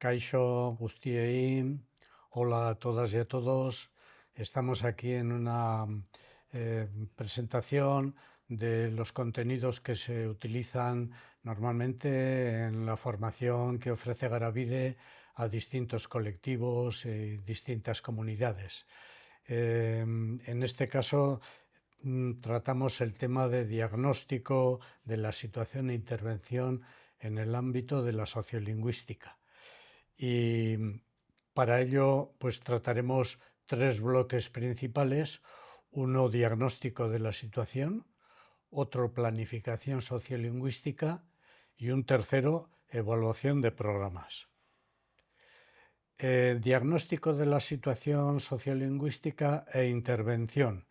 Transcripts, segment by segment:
Kaixo guztiei, hola a todas y a todos. Estamos aquí en una presentación de los contenidos que se utilizan normalmente en la formación que ofrece Garavide a distintos colectivos y distintas comunidades. En este caso, tratamos el tema de diagnóstico de la situación e intervención en el ámbito de la sociolingüística. Y para ello, pues trataremos tres bloques principales: uno, diagnóstico de la situación; otro, planificación sociolingüística; y un tercero, evaluación de programas. Diagnóstico de la situación sociolingüística e intervención.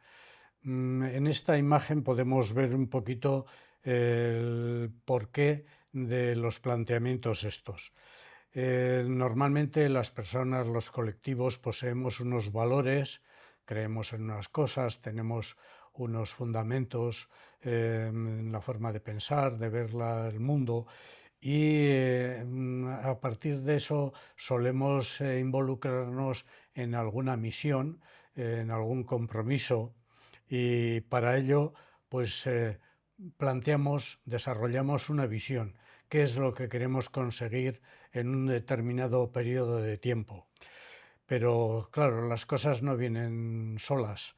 En esta imagen podemos ver un poquito el porqué de los planteamientos estos. Normalmente las personas, los colectivos, poseemos unos valores, creemos en unas cosas, tenemos unos fundamentos en la forma de pensar, de ver el mundo, y a partir de eso solemos involucrarnos en alguna misión, en algún compromiso, y para ello pues desarrollamos una visión: qué es lo que queremos conseguir en un determinado periodo de tiempo. Pero claro, las cosas no vienen solas,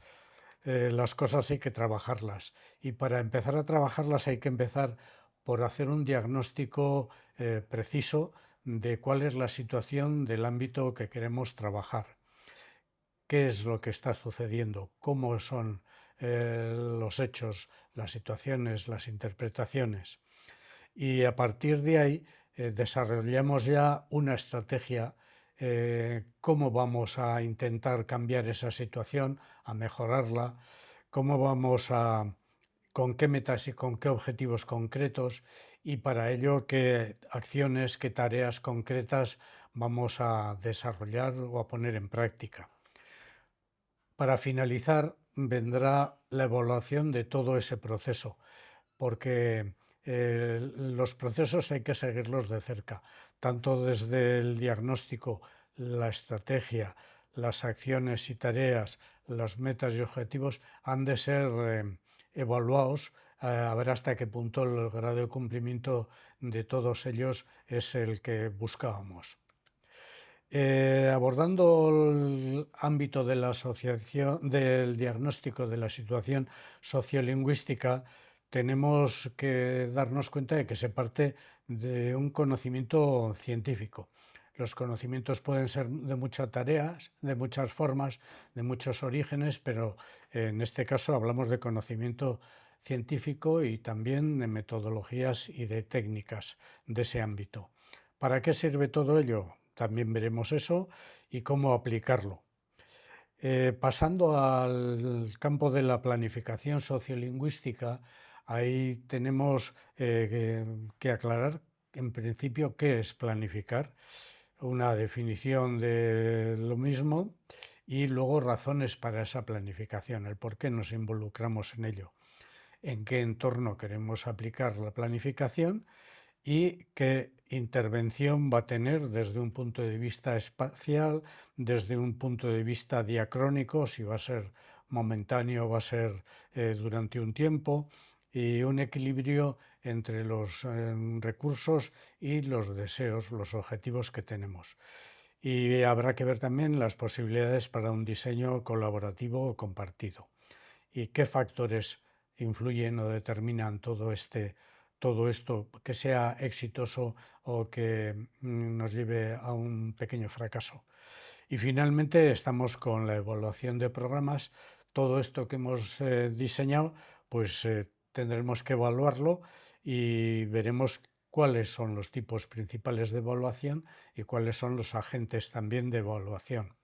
las cosas hay que trabajarlas, y para empezar a trabajarlas hay que empezar por hacer un diagnóstico preciso de cuál es la situación del ámbito que queremos trabajar. ¿Qué es lo que está sucediendo? ¿Cómo son los hechos, las situaciones, las interpretaciones? Y a partir de ahí desarrollamos ya una estrategia, cómo vamos a intentar cambiar esa situación, a mejorarla, con qué metas y con qué objetivos concretos, y para ello qué acciones, qué tareas concretas vamos a desarrollar o a poner en práctica. Para finalizar, vendrá la evaluación de todo ese proceso, porque los procesos hay que seguirlos de cerca, tanto desde el diagnóstico, la estrategia, las acciones y tareas, las metas y objetivos han de ser evaluados, a ver hasta qué punto el grado de cumplimiento de todos ellos es el que buscábamos. Abordando el ámbito de la asociación, del diagnóstico de la situación sociolingüística, tenemos que darnos cuenta de que se parte de un conocimiento científico. Los conocimientos pueden ser de muchas tareas, de muchas formas, de muchos orígenes, pero en este caso hablamos de conocimiento científico y también de metodologías y de técnicas de ese ámbito. ¿Para qué sirve todo ello? También veremos eso y cómo aplicarlo. Pasando al campo de la planificación sociolingüística, ahí tenemos que aclarar en principio qué es planificar, una definición de lo mismo y luego razones para esa planificación, el por qué nos involucramos en ello, en qué entorno queremos aplicar la planificación y qué intervención va a tener desde un punto de vista espacial, desde un punto de vista diacrónico, si va a ser momentáneo, va a ser durante un tiempo, y un equilibrio entre los recursos y los deseos, los objetivos que tenemos. Y habrá que ver también las posibilidades para un diseño colaborativo o compartido. ¿Y qué factores influyen o determinan todo esto, que sea exitoso o que nos lleve a un pequeño fracaso? Y finalmente estamos con la evaluación de programas. Todo esto que hemos diseñado, pues tendremos que evaluarlo y veremos cuáles son los tipos principales de evaluación y cuáles son los agentes también de evaluación,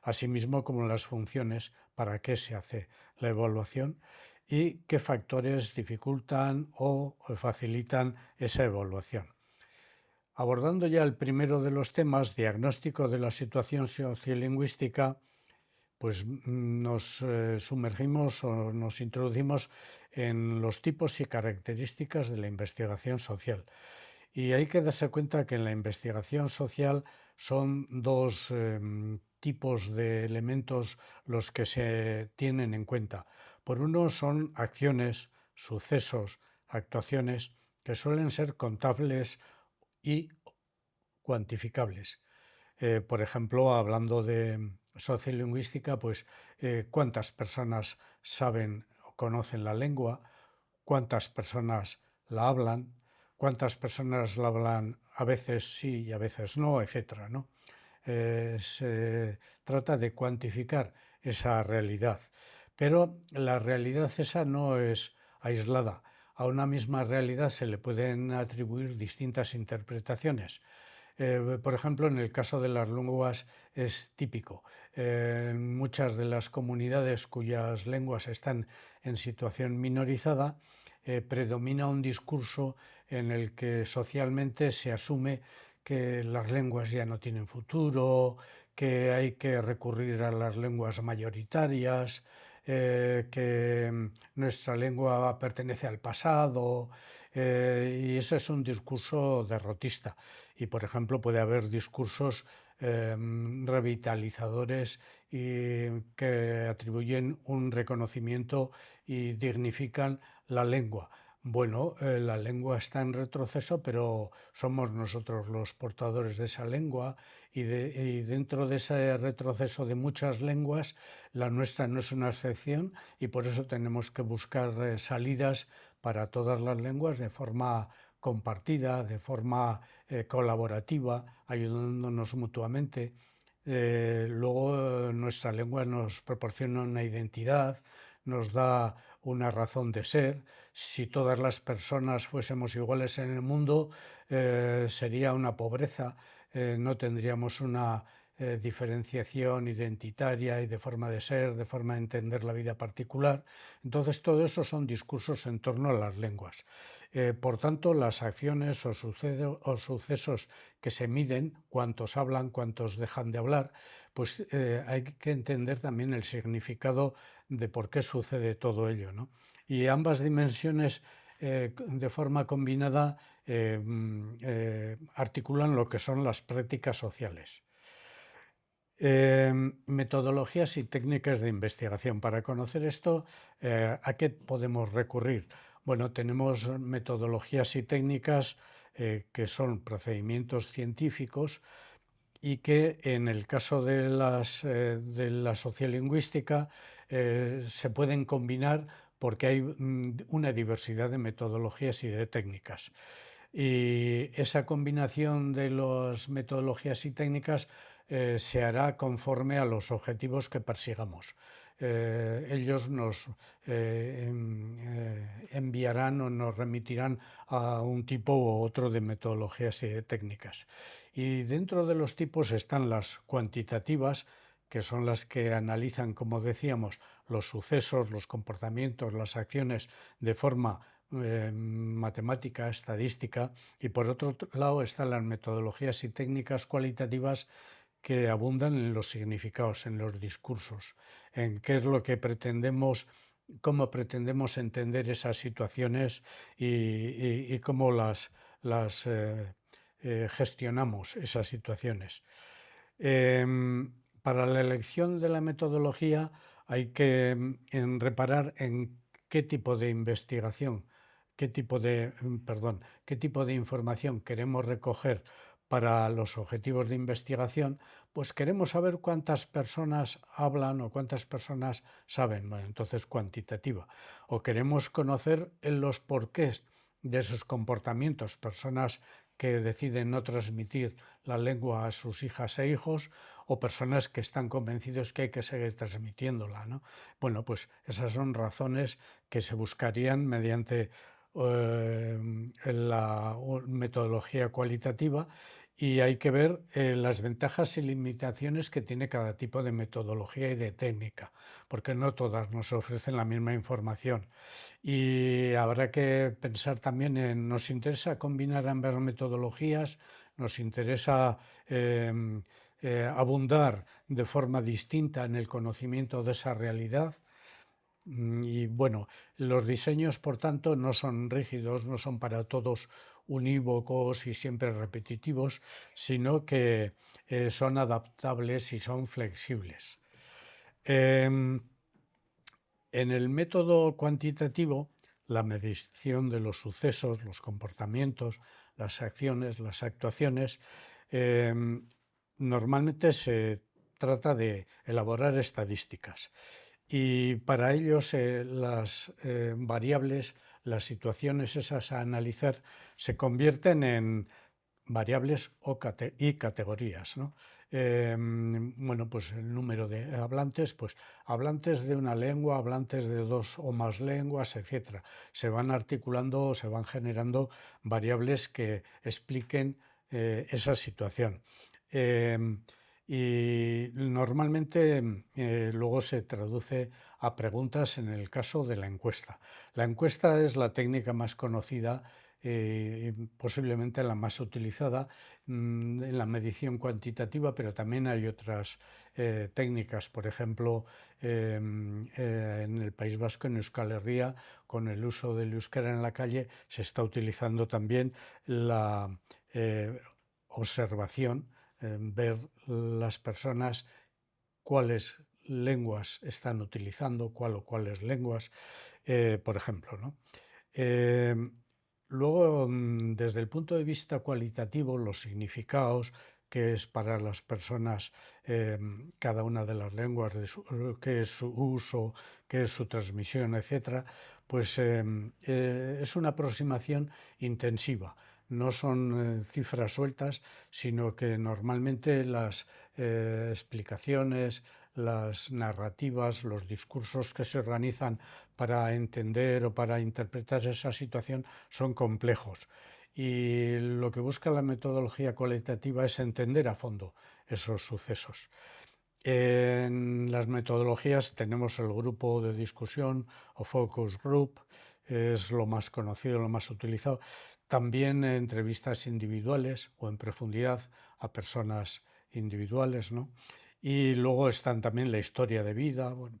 asimismo como las funciones, para qué se hace la evaluación y qué factores dificultan o facilitan esa evaluación. Abordando ya el primero de los temas, diagnóstico de la situación sociolingüística, pues nos sumergimos o nos introducimos en los tipos y características de la investigación social. Y hay que darse cuenta que en la investigación social son dos tipos de elementos los que se tienen en cuenta. Por uno son acciones, sucesos, actuaciones que suelen ser contables y cuantificables. Por ejemplo, hablando de sociolingüística, pues cuántas personas saben o conocen la lengua, cuántas personas la hablan, cuántas personas la hablan a veces sí y a veces no, etcétera, ¿no? Se trata de cuantificar esa realidad. Pero la realidad esa no es aislada. A una misma realidad se le pueden atribuir distintas interpretaciones. Por ejemplo, en el caso de las lenguas es típico. En muchas de las comunidades cuyas lenguas están en situación minorizada, predomina un discurso en el que socialmente se asume que las lenguas ya no tienen futuro, que hay que recurrir a las lenguas mayoritarias, que nuestra lengua pertenece al pasado, y eso es un discurso derrotista. Y, por ejemplo, puede haber discursos revitalizadores y que atribuyen un reconocimiento y dignifican la lengua. Bueno, la lengua está en retroceso, pero somos nosotros los portadores de esa lengua y dentro de ese retroceso de muchas lenguas, la nuestra no es una excepción y por eso tenemos que buscar salidas para todas las lenguas de forma compartida, de forma colaborativa, ayudándonos mutuamente. Luego nuestra lengua nos proporciona una identidad, nos da una razón de ser. Si todas las personas fuésemos iguales en el mundo, sería una pobreza, no tendríamos una diferenciación identitaria y de forma de ser, de forma de entender la vida particular. Entonces, todo eso son discursos en torno a las lenguas. Por tanto, las acciones o sucesos que se miden, cuántos hablan, cuántos dejan de hablar, pues hay que entender también el significado de por qué sucede todo ello, ¿no? Y ambas dimensiones de forma combinada articulan lo que son las prácticas sociales. Metodologías y técnicas de investigación. Para conocer esto, ¿a qué podemos recurrir? Bueno, tenemos metodologías y técnicas que son procedimientos científicos y que en el caso de la sociolingüística se pueden combinar porque hay una diversidad de metodologías y de técnicas. Y esa combinación de las metodologías y técnicas se hará conforme a los objetivos que persigamos. Ellos nos enviarán o nos remitirán a un tipo u otro de metodologías y de técnicas. Y dentro de los tipos están las cuantitativas, que son las que analizan, como decíamos, los sucesos, los comportamientos, las acciones de forma matemática, estadística, y por otro lado están las metodologías y técnicas cualitativas que abundan en los significados, en los discursos, en qué es lo que pretendemos, cómo pretendemos entender esas situaciones y cómo las gestionamos esas situaciones. Para la elección de la metodología hay que reparar en qué tipo de investigación, qué tipo de información queremos recoger para los objetivos de investigación, pues queremos saber cuántas personas hablan o cuántas personas saben, bueno, entonces cuantitativa. O queremos conocer los porqués de esos comportamientos, personas que deciden no transmitir la lengua a sus hijas e hijos o personas que están convencidos que hay que seguir transmitiéndola, ¿no? Bueno, pues esas son razones que se buscarían mediante la metodología cualitativa y hay que ver las ventajas y limitaciones que tiene cada tipo de metodología y de técnica, porque no todas nos ofrecen la misma información. Y habrá que pensar también nos interesa combinar ambas metodologías, nos interesa abundar de forma distinta en el conocimiento de esa realidad. Y bueno, los diseños, por tanto, no son rígidos, no son para todos unívocos y siempre repetitivos, sino que son adaptables y son flexibles. Em, en el método cuantitativo, la medición de los sucesos, los comportamientos, las acciones, las actuaciones, normalmente se trata de elaborar estadísticas. Y para ellos las variables, las situaciones esas a analizar, se convierten en variables y categorías, ¿no? Bueno, pues el número de hablantes, pues hablantes de una lengua, hablantes de dos o más lenguas, etcétera. Se van articulando, se van generando variables que expliquen esa situación. Y normalmente luego se traduce a preguntas en el caso de la encuesta. La encuesta es la técnica más conocida, posiblemente la más utilizada en la medición cuantitativa, pero también hay otras técnicas. Por ejemplo, en el País Vasco, en Euskal Herria, con el uso del euskera en la calle, se está utilizando también la observación, ver las personas cuáles lenguas están utilizando, cuál o cuáles lenguas, por ejemplo, ¿no? Eh, Luego, desde el punto de vista cualitativo, los significados que es para las personas cada una de las lenguas, qué es su uso, qué es su transmisión, etcétera, pues es una aproximación intensiva. No son cifras sueltas, sino que normalmente las explicaciones, las narrativas, los discursos que se organizan para entender o para interpretar esa situación son complejos. Y lo que busca la metodología cualitativa es entender a fondo esos sucesos. En las metodologías tenemos el grupo de discusión o focus group, es lo más conocido, lo más utilizado. También entrevistas individuales o en profundidad a personas individuales, ¿no? Y luego están también la historia de vida, bueno,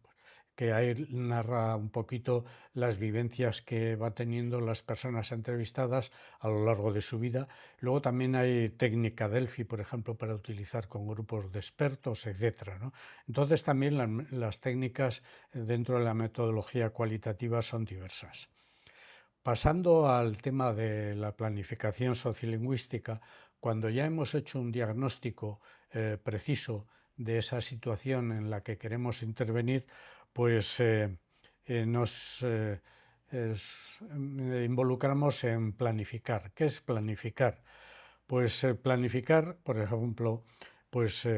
que ahí narra un poquito las vivencias que va teniendo las personas entrevistadas a lo largo de su vida. Luego también hay técnica Delphi, por ejemplo, para utilizar con grupos de expertos, etcétera, ¿no? Entonces también las técnicas dentro de la metodología cualitativa son diversas. Pasando al tema de la planificación sociolingüística, cuando ya hemos hecho un diagnóstico preciso de esa situación en la que queremos intervenir, pues nos involucramos en planificar. ¿Qué es planificar? Pues planificar, por ejemplo, pues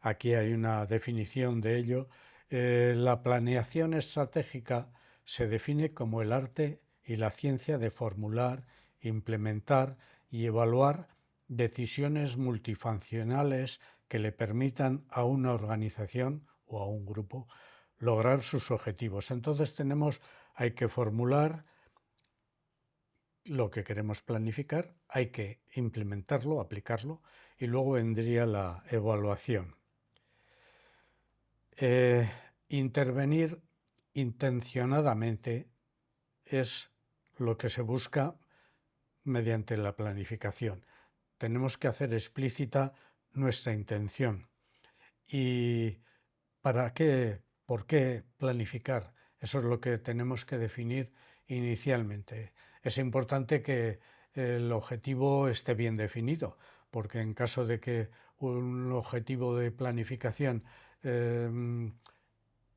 aquí hay una definición de ello. La planeación estratégica se define como el arte y la ciencia de formular, implementar y evaluar decisiones multifuncionales que le permitan a una organización o a un grupo lograr sus objetivos. Entonces hay que formular lo que queremos planificar, hay que implementarlo, aplicarlo, y luego vendría la evaluación. Intervenir intencionadamente es lo que se busca mediante la planificación. Tenemos que hacer explícita nuestra intención. ¿Y para qué? ¿Por qué planificar? Eso es lo que tenemos que definir inicialmente. Es importante que el objetivo esté bien definido, porque en caso de que un objetivo de planificación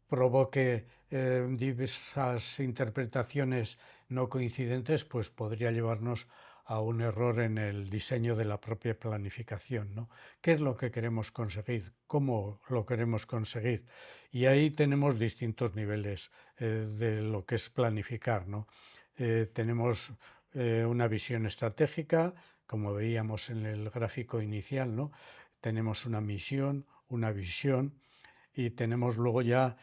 provoque diversas interpretaciones no coincidentes, pues podría llevarnos a un error en el diseño de la propia planificación, ¿no? ¿Qué es lo que queremos conseguir? ¿Cómo lo queremos conseguir? Y ahí tenemos distintos niveles de lo que es planificar, ¿no? Tenemos una visión estratégica, como veíamos en el gráfico inicial, ¿no? Tenemos una misión, una visión, y tenemos luego ya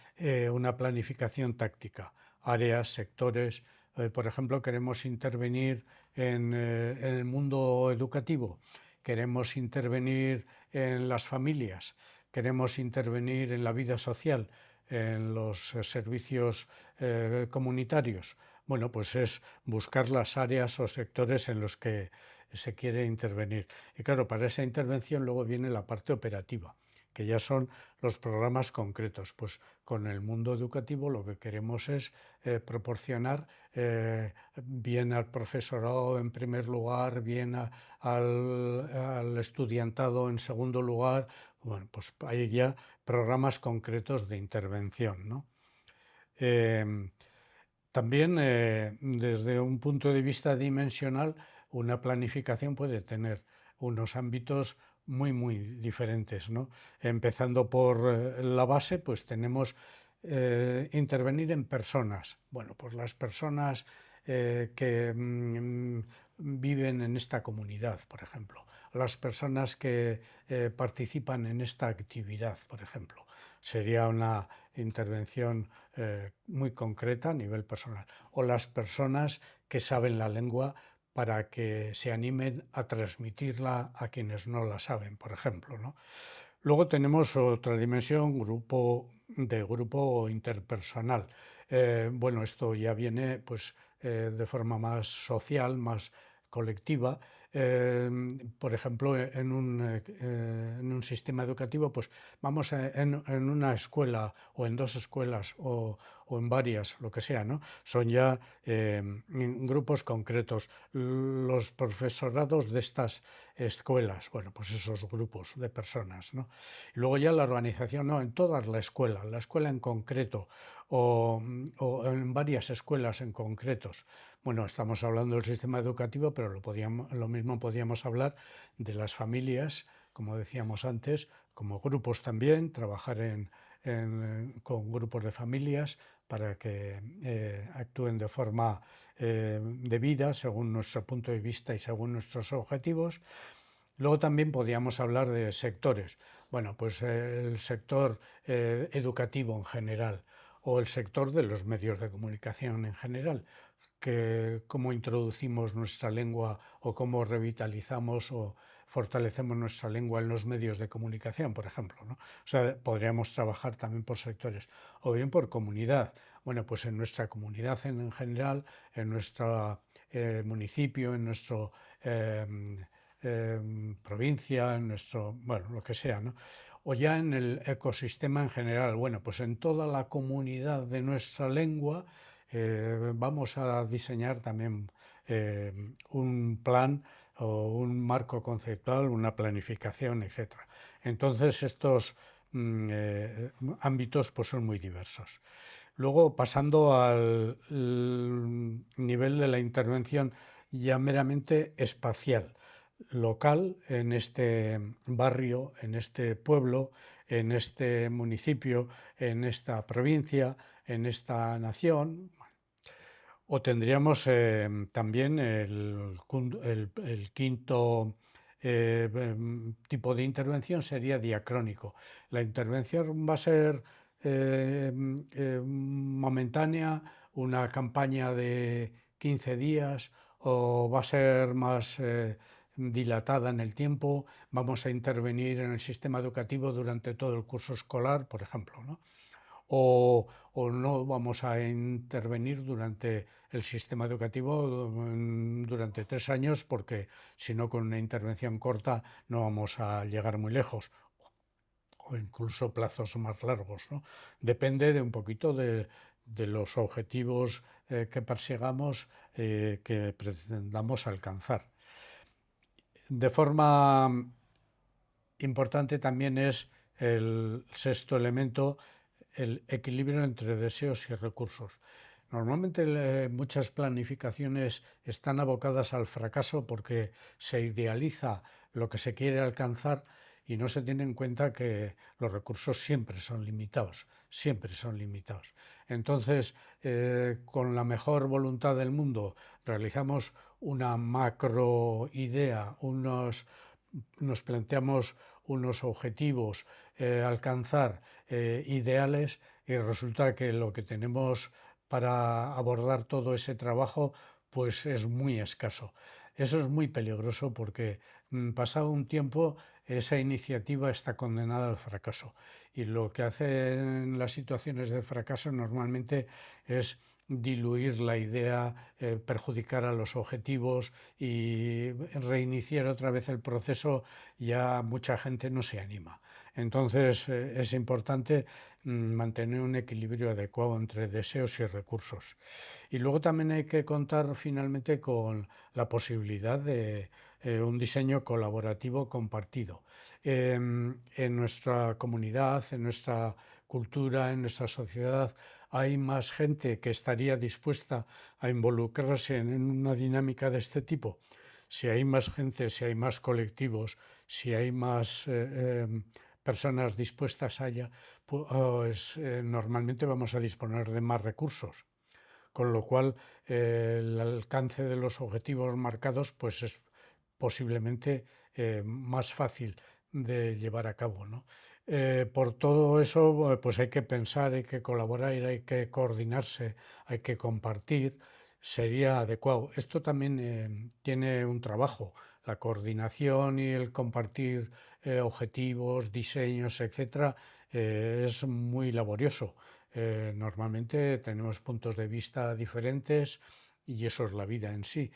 una planificación táctica, áreas, sectores. Por ejemplo, queremos intervenir en el mundo educativo, queremos intervenir en las familias, queremos intervenir en la vida social. en los servicios comunitarios. Bueno, pues es buscar las áreas o sectores en los que se quiere intervenir. Y claro, para esa intervención luego viene la parte operativa, que ya son los programas concretos. Pues con el mundo educativo lo que queremos es proporcionar bien al profesorado en primer lugar, bien al estudiantado en segundo lugar. Bueno, pues hay ya programas concretos de intervención, ¿no? Eh, También desde un punto de vista dimensional, una planificación puede tener unos ámbitos muy diferentes, ¿no? Empezando por la base, pues tenemos intervenir en personas. Bueno, pues las personas que viven en esta comunidad, por ejemplo, las personas que participan en esta actividad, por ejemplo. Sería una intervención muy concreta a nivel personal. O las personas que saben la lengua para que se animen a transmitirla a quienes no la saben, por ejemplo, ¿no? Luego tenemos otra dimensión, grupo interpersonal. Bueno, esto ya viene pues, de forma más social, más colectiva. Eh, por ejemplo, en un sistema educativo, pues vamos en una escuela o en dos escuelas o en varias, lo que sea, ¿no? Son ya grupos concretos. Los profesorados de estas escuelas, bueno, pues esos grupos de personas, ¿no? Y luego ya la organización, no, en toda la escuela en concreto o en varias escuelas en concretos. Bueno, estamos hablando del sistema educativo, pero lo mismo podíamos hablar de las familias, como decíamos antes, como grupos también, trabajar con grupos de familias para que actúen de forma debida según nuestro punto de vista y según nuestros objetivos. Luego también podíamos hablar de sectores. Bueno, pues el sector educativo en general o el sector de los medios de comunicación en general, que cómo introducimos nuestra lengua o cómo revitalizamos o fortalecemos nuestra lengua en los medios de comunicación, por ejemplo, ¿no? O sea, podríamos trabajar también por sectores o bien por comunidad. Bueno, pues en nuestra comunidad en general, en nuestro municipio, en nuestro provincia, en nuestro, bueno, lo que sea, ¿no? O ya en el ecosistema en general. Bueno, pues en toda la comunidad de nuestra lengua vamos a diseñar también un plan o un marco conceptual, una planificación, etcétera. Entonces estos ámbitos pues son muy diversos. Luego, pasando al nivel de la intervención ya meramente espacial, local, en este barrio, en este pueblo, en este municipio, en esta provincia, en esta nación. O tendríamos también el quinto tipo de intervención sería diacrónico. La intervención va a ser momentánea, una campaña de 15 días, o va a ser más dilatada en el tiempo. Vamos a intervenir en el sistema educativo durante todo el curso escolar, por ejemplo, ¿no? O no vamos a intervenir durante el sistema educativo durante 3 años, porque si no, con una intervención corta no vamos a llegar muy lejos, o incluso plazos más largos, ¿no? Depende de un poquito de los objetivos que persigamos, que pretendamos alcanzar. De forma importante también es el sexto elemento, el equilibrio entre deseos y recursos. Normalmente muchas planificaciones están abocadas al fracaso porque se idealiza lo que se quiere alcanzar y no se tiene en cuenta que los recursos siempre son limitados, siempre son limitados. Entonces, con la mejor voluntad del mundo, realizamos una macro idea, nos planteamos unos objetivos, alcanzar ideales, y resulta que lo que tenemos para abordar todo ese trabajo pues es muy escaso. Eso es muy peligroso porque pasado un tiempo esa iniciativa está condenada al fracaso y lo que hacen las situaciones de fracaso normalmente es diluir la idea, perjudicar a los objetivos y reiniciar otra vez el proceso, ya mucha gente no se anima. Entonces es importante mantener un equilibrio adecuado entre deseos y recursos. Y luego también hay que contar finalmente con la posibilidad de un diseño colaborativo compartido. En nuestra comunidad, en nuestra cultura, en nuestra sociedad, hay más gente que estaría dispuesta a involucrarse en una dinámica de este tipo. Si hay más gente, si hay más colectivos, si hay más personas dispuestas a ello, pues normalmente vamos a disponer de más recursos, con lo cual el alcance de los objetivos marcados pues es posiblemente más fácil de llevar a cabo, ¿no? Por todo eso, pues hay que pensar, hay que colaborar, hay que coordinarse, hay que compartir, sería adecuado. Esto también tiene un trabajo, la coordinación y el compartir objetivos, diseños, etcétera, es muy laborioso. Normalmente tenemos puntos de vista diferentes y eso es la vida en sí.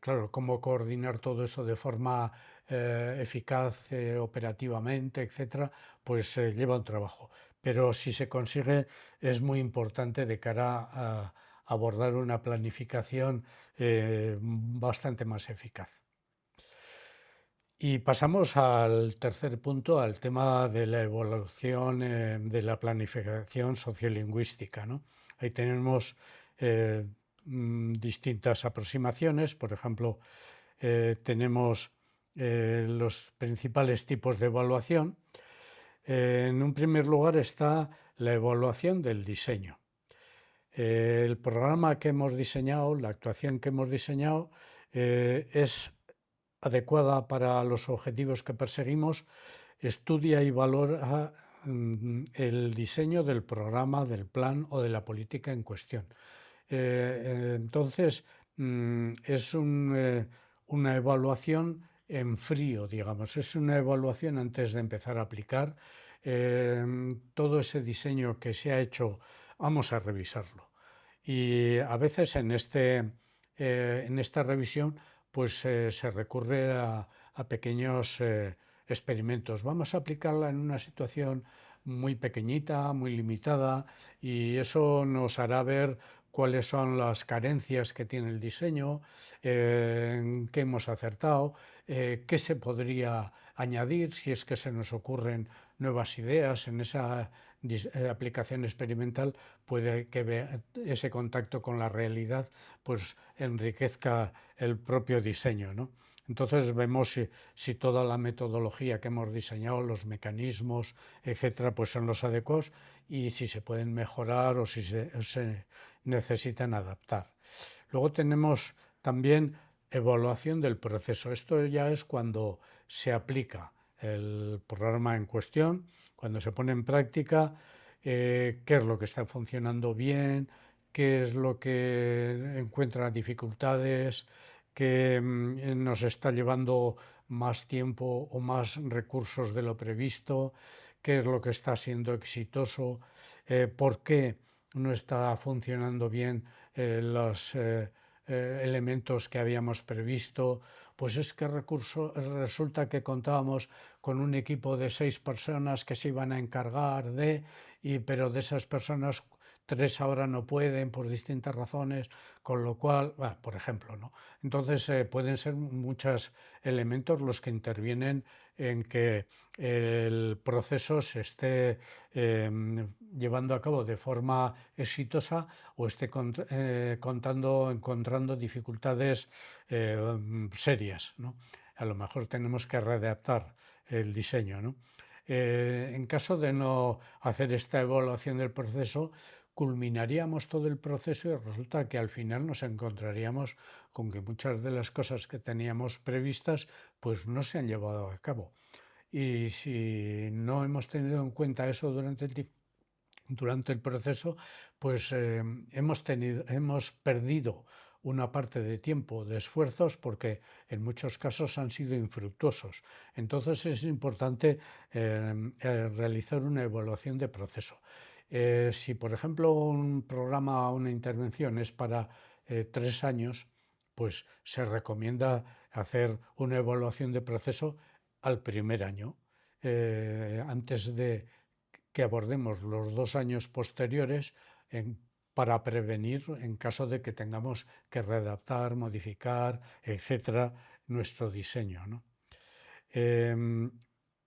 Claro, cómo coordinar todo eso de forma eficaz, operativamente, etcétera, pues lleva un trabajo. Pero si se consigue, es muy importante de cara a abordar una planificación bastante más eficaz. Y pasamos al tercer punto, al tema de la evaluación de la planificación sociolingüística, ¿no? Ahí tenemos distintas aproximaciones. Por ejemplo, tenemos los principales tipos de evaluación. En un primer lugar está la evaluación del diseño. El programa que hemos diseñado, la actuación que hemos diseñado, es adecuada para los objetivos que perseguimos, estudia y valora el diseño del programa, del plan o de la política en cuestión. Entonces, es una evaluación en frío, digamos, es una evaluación antes de empezar a aplicar. Todo ese diseño que se ha hecho, vamos a revisarlo. Y a veces en esta revisión pues se recurre a pequeños experimentos. Vamos a aplicarla en una situación muy pequeñita, muy limitada, y eso nos hará ver cuáles son las carencias que tiene el diseño, en qué hemos acertado, qué se podría añadir si es que se nos ocurren nuevas ideas en esa aplicación experimental. Puede que ese contacto con la realidad pues enriquezca el propio diseño, ¿no? Entonces vemos si toda la metodología que hemos diseñado, los mecanismos, etcétera, pues son los adecuados y si se pueden mejorar o si se necesitan adaptar. Luego tenemos también evaluación del proceso. Esto ya es cuando se aplica el programa en cuestión, cuando se pone en práctica, qué es lo que está funcionando bien, qué es lo que encuentra dificultades, que nos está llevando más tiempo o más recursos de lo previsto, qué es lo que está siendo exitoso, por qué no está funcionando bien los elementos que habíamos previsto. Pues es que resulta que contábamos con un equipo de 6 personas que se iban a encargar pero de esas personas 3 ahora no pueden por distintas razones, con lo cual, por ejemplo, ¿no? Entonces pueden ser muchos elementos los que intervienen en que el proceso se esté llevando a cabo de forma exitosa o esté encontrando dificultades serias, ¿no? A lo mejor tenemos que readaptar el diseño, ¿no? En caso de no hacer esta evaluación del proceso, culminaríamos todo el proceso y resulta que al final nos encontraríamos con que muchas de las cosas que teníamos previstas pues no se han llevado a cabo. Y si no hemos tenido en cuenta eso durante el proceso, pues hemos perdido una parte de tiempo, de esfuerzos, porque en muchos casos han sido infructuosos. Entonces es importante realizar una evaluación de proceso. Si, por ejemplo, un programa o una intervención es para 3 años, pues se recomienda hacer una evaluación de proceso al primer año, antes de que abordemos los 2 años posteriores para prevenir en caso de que tengamos que readaptar, modificar, etcétera, nuestro diseño, ¿no?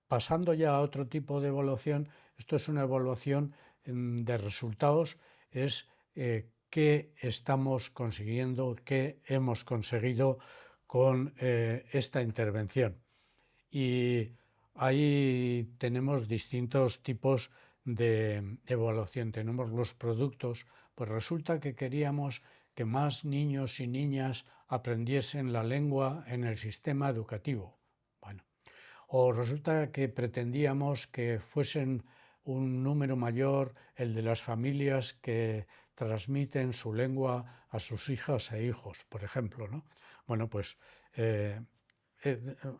Pasando ya a otro tipo de evaluación, esto es una evaluación de resultados, es qué estamos consiguiendo, qué hemos conseguido con esta intervención. Y ahí tenemos distintos tipos de evaluación. Tenemos los productos, pues resulta que queríamos que más niños y niñas aprendiesen la lengua en el sistema educativo. Bueno, o resulta que pretendíamos que fuesen un número mayor el de las familias que transmiten su lengua a sus hijas e hijos, por ejemplo, ¿no? Bueno, pues eh,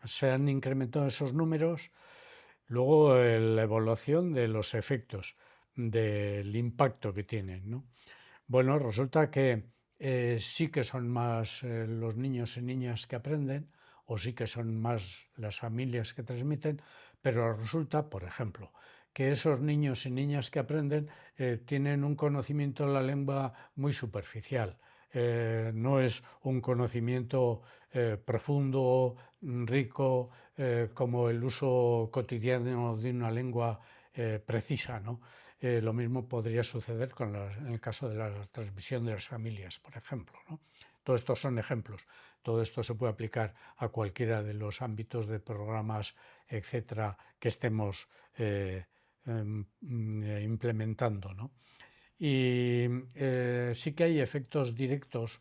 se han incrementado esos números. Luego la evaluación de los efectos, del impacto que tienen, ¿no? Bueno, resulta que sí que son más los niños y niñas que aprenden, o sí que son más las familias que transmiten, pero resulta, por ejemplo, que esos niños y niñas que aprenden tienen un conocimiento de la lengua muy superficial. No es un conocimiento profundo, rico, como el uso cotidiano de una lengua precisa, ¿no? Lo mismo podría suceder en el caso de la transmisión de las familias, por ejemplo, ¿no? Todos estos son ejemplos. Todo esto se puede aplicar a cualquiera de los ámbitos de programas, etcétera, que estemos implementando, ¿no? Y sí que hay efectos directos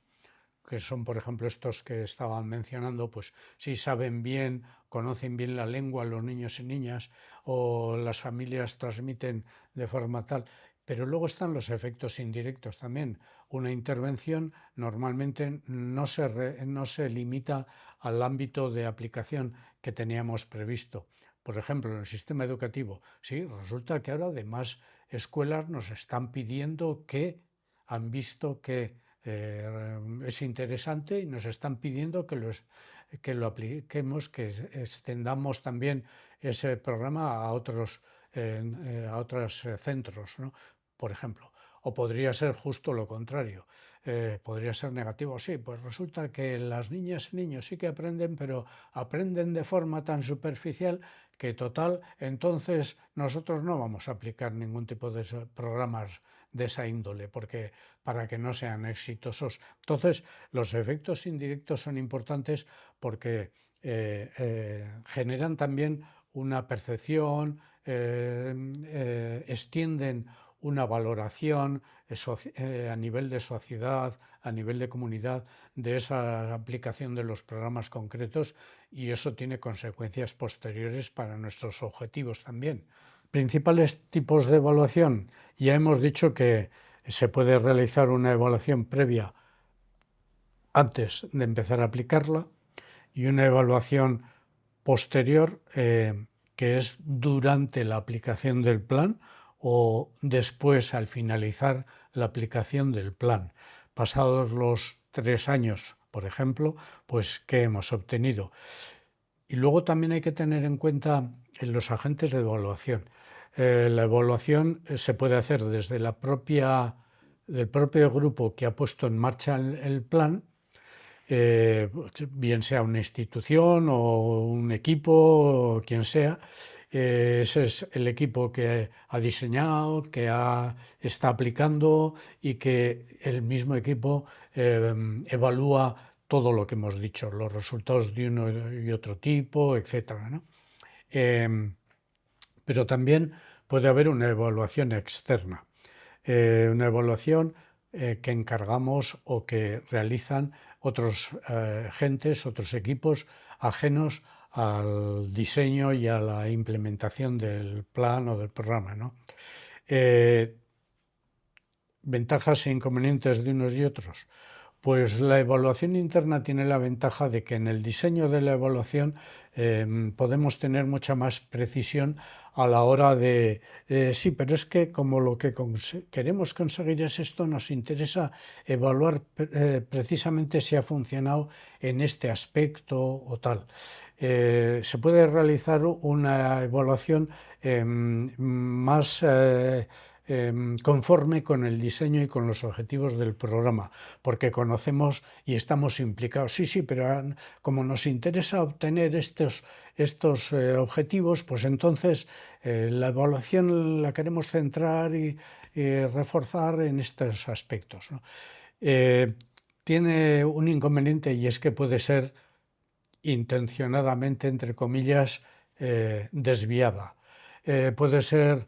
que son, por ejemplo, estos que estaban mencionando, pues si saben bien, conocen bien la lengua los niños y niñas, o las familias transmiten de forma tal. Pero luego están los efectos indirectos también. Una intervención normalmente no se limita al ámbito de aplicación que teníamos previsto. Por ejemplo, en el sistema educativo, sí, resulta que ahora además escuelas nos están pidiendo que han visto que es interesante y nos están pidiendo que lo apliquemos, que extendamos también ese programa a otros centros, ¿no? Por ejemplo. O podría ser justo lo contrario, podría ser negativo. Sí, pues resulta que las niñas y niños sí que aprenden, pero aprenden de forma tan superficial que total, entonces nosotros no vamos a aplicar ningún tipo de programas de esa índole, porque para que no sean exitosos. Entonces, los efectos indirectos son importantes porque generan también una percepción, extienden una valoración a nivel de sociedad, a nivel de comunidad, de esa aplicación de los programas concretos, y eso tiene consecuencias posteriores para nuestros objetivos también. Principales tipos de evaluación. Ya hemos dicho que se puede realizar una evaluación previa antes de empezar a aplicarla y una evaluación posterior que es durante la aplicación del plan o después al finalizar la aplicación del plan. Pasados los 3 años, por ejemplo, pues ¿qué hemos obtenido? Y luego también hay que tener en cuenta los agentes de evaluación. La evaluación se puede hacer desde del propio grupo que ha puesto en marcha el plan, bien sea una institución o un equipo o quien sea. Ese es el equipo que ha diseñado, está aplicando, y que el mismo equipo evalúa todo lo que hemos dicho, los resultados de uno y otro tipo, etcétera, ¿no? Pero también puede haber una evaluación externa, una evaluación que encargamos o que realizan otros gentes, otros equipos ajenos al diseño y a la implementación del plan o del programa, ¿no? Ventajas e inconvenientes de unos y otros. Pues la evaluación interna tiene la ventaja de que en el diseño de la evaluación podemos tener mucha más precisión a la hora de, sí, pero es que como lo que queremos conseguir es esto, nos interesa evaluar precisamente si ha funcionado en este aspecto o tal. Se puede realizar una evaluación más conforme con el diseño y con los objetivos del programa, porque conocemos y estamos implicados. Sí, sí, pero como nos interesa obtener estos objetivos, pues entonces la evaluación la queremos centrar y reforzar en estos aspectos, ¿no? Tiene un inconveniente y es que puede ser intencionadamente, entre comillas, desviada. Puede ser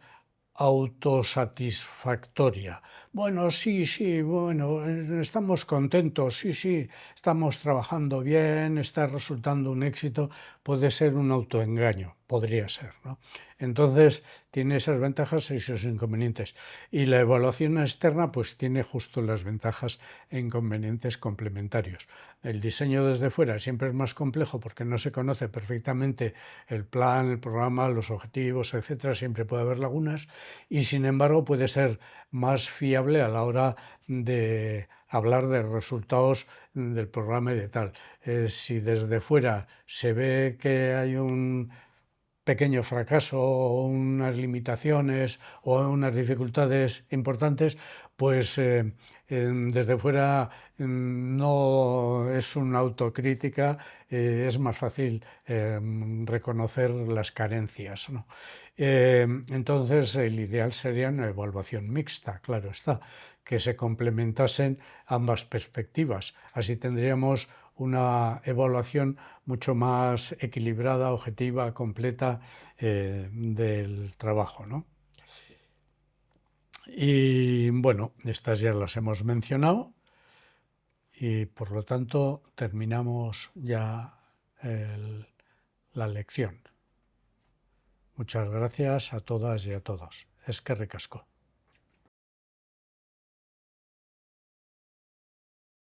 autosatisfactoria. Bueno, sí, sí, bueno, estamos contentos, sí, sí, estamos trabajando bien, está resultando un éxito, puede ser un autoengaño, podría ser, ¿no? Entonces, tiene esas ventajas y sus inconvenientes. Y la evaluación externa, pues tiene justo las ventajas e inconvenientes complementarios. El diseño desde fuera siempre es más complejo porque no se conoce perfectamente el plan, el programa, los objetivos, etcétera, siempre puede haber lagunas y sin embargo puede ser más fiable a la hora de hablar de resultados del programa y de tal. Si desde fuera se ve que hay un pequeño fracaso o unas limitaciones o unas dificultades importantes, pues desde fuera no es una autocrítica, es más fácil reconocer las carencias, ¿no? Entonces el ideal sería una evaluación mixta, claro está, que se complementasen ambas perspectivas. Así tendríamos una evaluación mucho más equilibrada, objetiva, completa del trabajo, ¿no? Y bueno, estas ya las hemos mencionado y por lo tanto terminamos ya la lección. Muchas gracias a todas y a todos. Eskerrik asko.